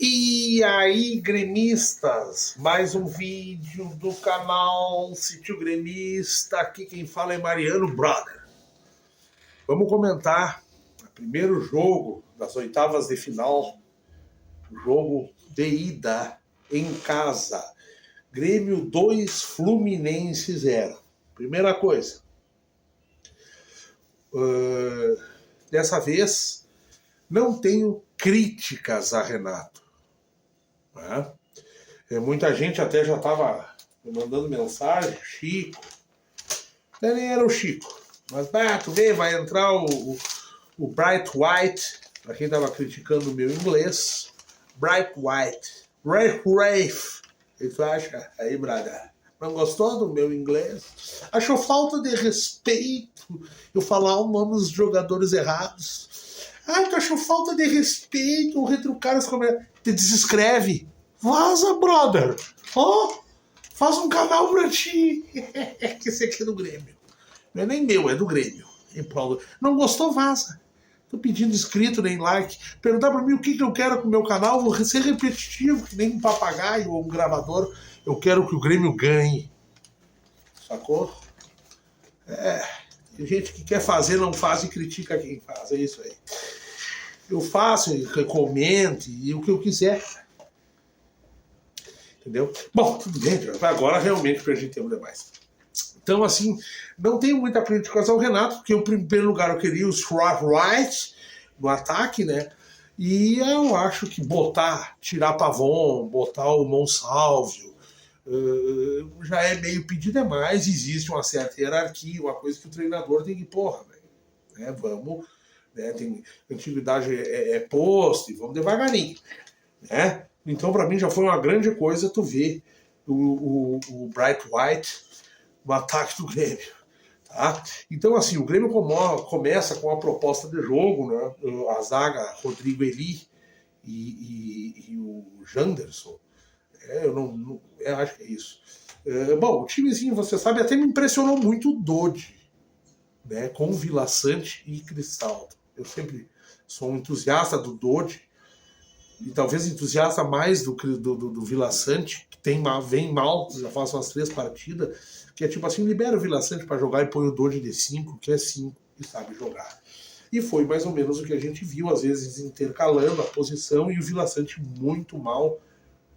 E aí, gremistas, mais um vídeo do canal Sítio Gremista. Aqui quem fala é Mariano Brother. Vamos comentar o primeiro jogo das oitavas de final, jogo de ida em casa. Grêmio 2, Fluminense 0. Primeira coisa, dessa vez não tenho críticas a Renato. Muita gente até já estava mandando mensagem, Chico. Nem era o Chico, mas tu vê, vai entrar o Bright White, para quem estava criticando o meu inglês. Bright White, Rafe. O que tu acha? Aí, brother, não gostou do meu inglês? Achou falta de respeito eu falar o nome dos jogadores errados? Tu achou falta de respeito retrucar as comentários? Te desescreve. Vaza, brother. Faz um canal pra ti. Que esse aqui é do Grêmio. Não é nem meu, é do Grêmio. Não gostou, vaza. Tô pedindo inscrito, nem like. Perguntar pra mim o que eu quero com o meu canal, vou ser repetitivo, que nem um papagaio ou um gravador. Eu quero que o Grêmio ganhe. Sacou? Tem gente que quer fazer, não faz e critica quem faz. É isso aí. Eu faço, recomendo e o que eu quiser. Entendeu? Bom, tudo bem, agora realmente perdi tempo demais. Então, assim, não tenho muita crítica ao Renato, porque em primeiro lugar eu queria o Wright no ataque, né? E eu acho que tirar Pavon, botar o Monsalvio, já é meio pedir demais. Existe uma certa hierarquia, uma coisa que o treinador tem que, velho, vamos, né? Tem antiguidade é posto, e vamos devagarinho, né? Então, para mim, já foi uma grande coisa tu ver o Bright White no ataque do Grêmio. Tá? Então, assim, o Grêmio começa com a proposta de jogo, né? A zaga, Rodrigo Eli e o Janderson. Eu acho que é isso. Bom, o timezinho, você sabe, até me impressionou muito o Dodi, né? Com o Vila Sante e Cristaldo. Eu sempre sou um entusiasta do Dodi, e talvez entusiasta mais do Vila Sante, que vem mal, já faz umas 3 partidas, que é tipo assim, libera o Vila Sante para jogar e põe o Dodi de 5, que é 5 e sabe jogar. E foi mais ou menos o que a gente viu, às vezes intercalando a posição, e o Vila Sante muito mal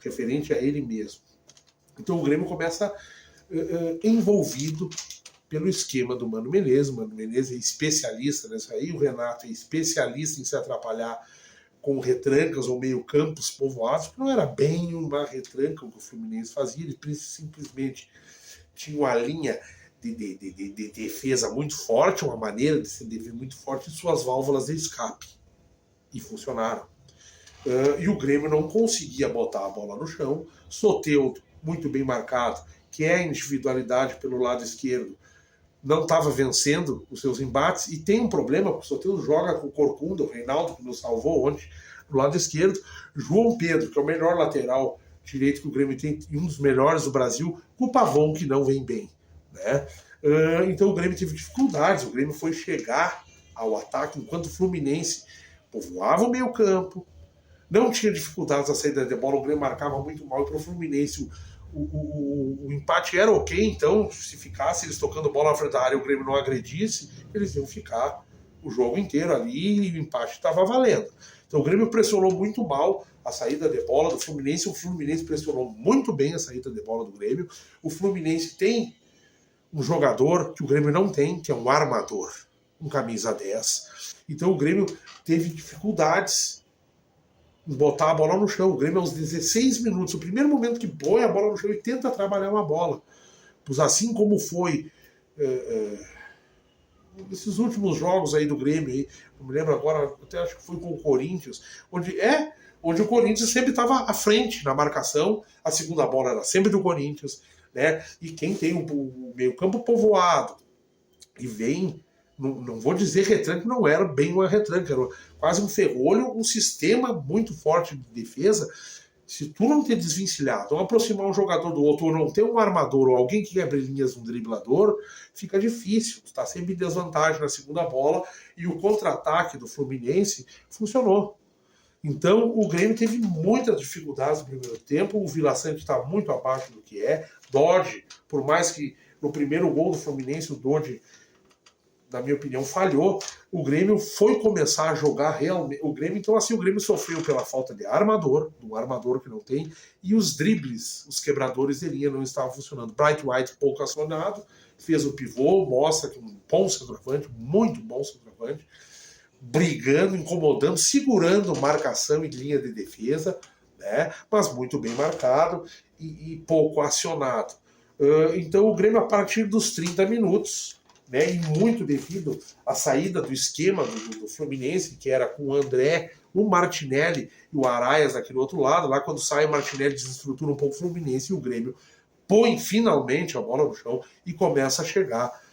referente a ele mesmo. Então o Grêmio começa envolvido pelo esquema do Mano Menezes. O Mano Menezes é especialista nisso aí, o Renato é especialista em se atrapalhar com retrancas ou meio-campos povoados, que não era bem uma retranca o que o Fluminense fazia, ele simplesmente tinha uma linha de defesa muito forte, uma maneira de se defender muito forte, e suas válvulas de escape. E funcionaram. E o Grêmio não conseguia botar a bola no chão. Soteldo, muito bem marcado, que é a individualidade pelo lado esquerdo, não estava vencendo os seus embates, e tem um problema, porque o Soteldo joga com o Corcunda, o Reinaldo, que nos salvou ontem, do lado esquerdo, João Pedro, que é o melhor lateral direito que o Grêmio tem, e um dos melhores do Brasil, com o Pavon, que não vem bem, né? Então o Grêmio teve dificuldades, o Grêmio foi chegar ao ataque, enquanto o Fluminense povoava o meio campo, não tinha dificuldades na saída de bola, o Grêmio marcava muito mal, e para o Fluminense o empate era ok. Então, se ficasse eles tocando bola na frente da área e o Grêmio não agredisse, eles iam ficar o jogo inteiro ali e o empate estava valendo. Então o Grêmio pressionou muito mal a saída de bola do Fluminense, o Fluminense pressionou muito bem a saída de bola do Grêmio. O Fluminense tem um jogador que o Grêmio não tem, que é um armador, um camisa 10. Então o Grêmio teve dificuldades em botar a bola no chão. O Grêmio, aos 16 minutos, o primeiro momento que põe a bola no chão e tenta trabalhar uma bola. Pois assim como foi esses últimos jogos aí do Grêmio, aí, não me lembro agora, até acho que foi com o Corinthians, onde o Corinthians sempre estava à frente na marcação, a segunda bola era sempre do Corinthians, né? E quem tem o meio-campo povoado e vem, não vou dizer retranca, não era bem uma retranca, era quase um ferrolho, um sistema muito forte de defesa. Se tu não ter desvencilhado, ou aproximar um jogador do outro, ou não ter um armador, ou alguém que quebre linhas, um driblador, fica difícil. Tu tá sempre em desvantagem na segunda bola, e o contra-ataque do Fluminense funcionou. Então, o Grêmio teve muitas dificuldades no primeiro tempo, o Vila Sante está muito abaixo do que é. Dodge, por mais que no primeiro gol do Fluminense o Dodge, na minha opinião, falhou, o Grêmio foi começar a jogar realmente. O Grêmio, então, assim, o Grêmio sofreu pela falta de armador, do armador que não tem, e os dribles, os quebradores de linha não estavam funcionando. Bright White pouco acionado, fez o pivô, mostra que um bom centroavante, muito bom centroavante, brigando, incomodando, segurando marcação e linha de defesa, né? Mas muito bem marcado e pouco acionado. Então o Grêmio, a partir dos 30 minutos, né, e muito devido à saída do esquema do Fluminense, que era com o André, o Martinelli e o Arraias daquele outro lado, lá quando sai o Martinelli desestrutura um pouco o Fluminense e o Grêmio põe finalmente a bola no chão e começa a chegar.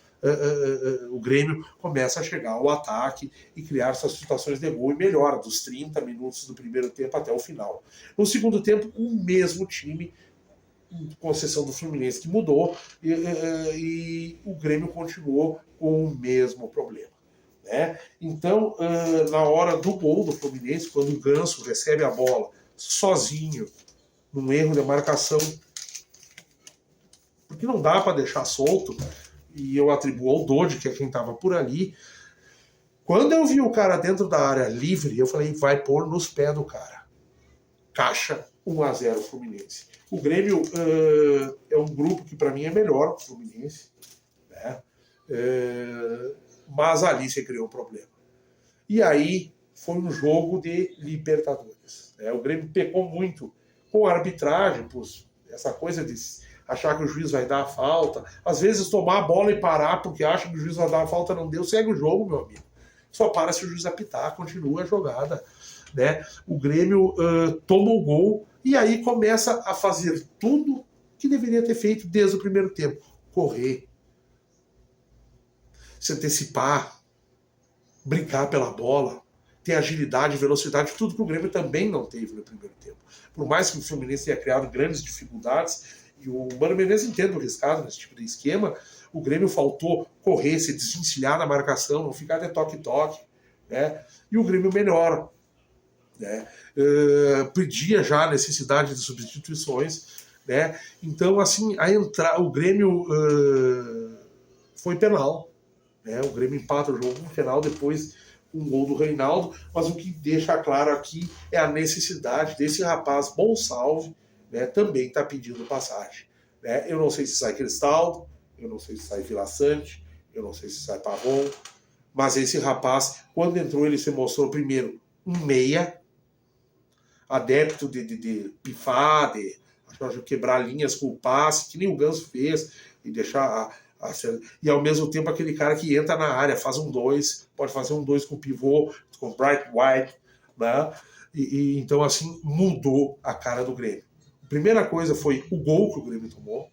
O Grêmio começa a chegar ao ataque e criar essas situações de gol e melhora dos 30 minutos do primeiro tempo até o final. No segundo tempo, o mesmo time, com exceção do Fluminense, que mudou, e o Grêmio continuou com o mesmo problema. Né? Então, na hora do gol do Fluminense, quando o Ganso recebe a bola sozinho, num erro de marcação, porque não dá para deixar solto, e eu atribuo ao Dodge, que é quem estava por ali. Quando eu vi o cara dentro da área livre, eu falei, vai pôr nos pés do cara. Caixa, 1-0 Fluminense. O Grêmio é um grupo que para mim é melhor que o Fluminense, né? Mas ali você criou um problema. E aí foi um jogo de Libertadores. Né? O Grêmio pecou muito com a arbitragem, essa coisa de achar que o juiz vai dar a falta, às vezes tomar a bola e parar porque acha que o juiz vai dar a falta, não deu, segue o jogo, meu amigo. Só para se o juiz apitar, continua a jogada. Né? O Grêmio toma o gol e aí começa a fazer tudo que deveria ter feito desde o primeiro tempo. Correr, se antecipar, brincar pela bola, ter agilidade, velocidade, tudo que o Grêmio também não teve no primeiro tempo. Por mais que o Fluminense tenha criado grandes dificuldades, e o Mano Menezes entende o riscado nesse tipo de esquema, o Grêmio faltou correr, se desvencilhar na marcação, não ficar de toque-toque, né? E o Grêmio melhora. Né? Pedia já a necessidade de substituições, né? Então, assim, o Grêmio foi penal. Né? O Grêmio empata o jogo no final, depois um gol do Reinaldo, mas o que deixa claro aqui é a necessidade desse rapaz Gonçalves, né, também está pedindo passagem. Né? Eu não sei se sai Cristaldo, eu não sei se sai Vila Sante, eu não sei se sai Pavon, mas esse rapaz, quando entrou, ele se mostrou primeiro um meia, adepto de pifar, de quebrar linhas com o passe, que nem o Ganso fez, e deixar e ao mesmo tempo aquele cara que entra na área, faz um 2, pode fazer um 2 com pivô, com Bright White, né? Então assim, mudou a cara do Grêmio. A primeira coisa foi o gol que o Grêmio tomou,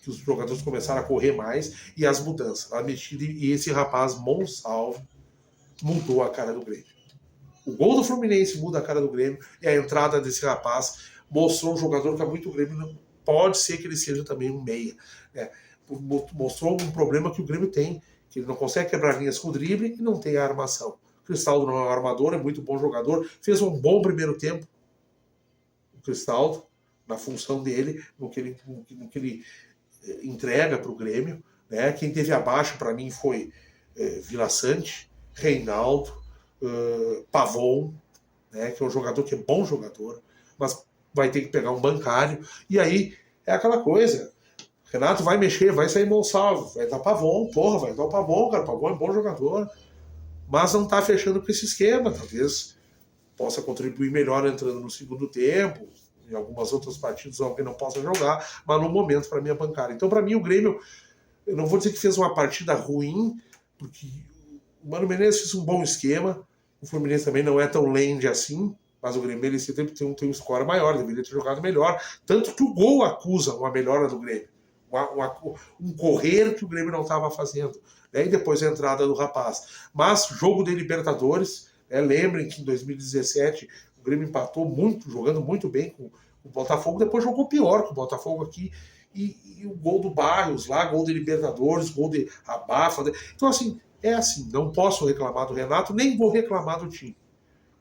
que os jogadores começaram a correr mais, e as mudanças. A mexida, e esse rapaz, Monsalvo, mudou a cara do Grêmio. O gol do Fluminense muda a cara do Grêmio, e a entrada desse rapaz mostrou um jogador que é muito Grêmio, não pode ser que ele seja também um meia. Né? Mostrou um problema que o Grêmio tem, que ele não consegue quebrar linhas com o drible e não tem a armação. O Cristaldo não é um armador, é muito bom jogador, fez um bom primeiro tempo, o Cristaldo, na função dele, no que ele entrega para o Grêmio. Né? Quem teve abaixo para mim foi Vila Sante, Reinaldo, Pavon, né? Que é um jogador que é bom jogador, mas vai ter que pegar um bancário. E aí é aquela coisa, Renato vai mexer, vai sair Monsalvo, vai dar Pavon, porra, vai dar o Pavon, cara, Pavon é bom jogador, mas não está fechando com esse esquema, talvez possa contribuir melhor entrando no segundo tempo, em algumas outras partidas alguém não possa jogar, mas no momento para mim é bancário. Então para mim o Grêmio, eu não vou dizer que fez uma partida ruim, porque o Mano Menezes fez um bom esquema, o Fluminense também não é tão lende assim, mas o Grêmio ele sempre tem um score maior, deveria ter jogado melhor, tanto que o gol acusa uma melhora do Grêmio, um correr que o Grêmio não estava fazendo, né? E depois a entrada do rapaz. Mas jogo de Libertadores, lembrem que em 2017 o Grêmio empatou muito, jogando muito bem com o Botafogo, depois jogou pior com o Botafogo aqui, e o gol do Barrios lá, gol de Libertadores, gol de Abafa. Então assim, não posso reclamar do Renato, nem vou reclamar do time.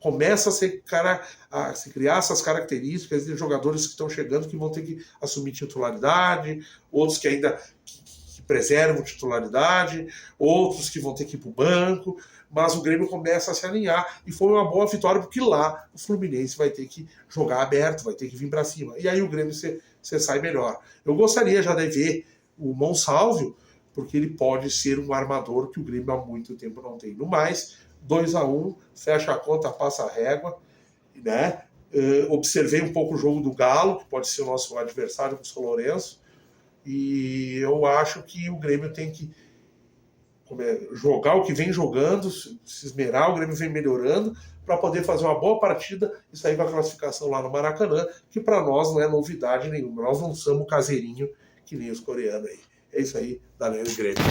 começa a se criar essas características de jogadores que estão chegando que vão ter que assumir titularidade, outros que ainda que preservam titularidade, outros que vão ter que ir para o banco, mas o Grêmio começa a se alinhar e foi uma boa vitória porque lá o Fluminense vai ter que jogar aberto, vai ter que vir para cima. E aí o Grêmio você sai melhor. Eu gostaria já de ver o Monsalvio, porque ele pode ser um armador que o Grêmio há muito tempo não tem. No mais, 2-1, fecha a conta, passa a régua, né? Observei um pouco o jogo do Galo, que pode ser o nosso adversário, o São Lourenço, e eu acho que o Grêmio tem que jogar o que vem jogando, se esmerar, o Grêmio vem melhorando, para poder fazer uma boa partida e sair com a classificação lá no Maracanã, que para nós não é novidade nenhuma. Nós não somos caseirinho que nem os coreanos aí. É isso aí, Daniel e Grêmio.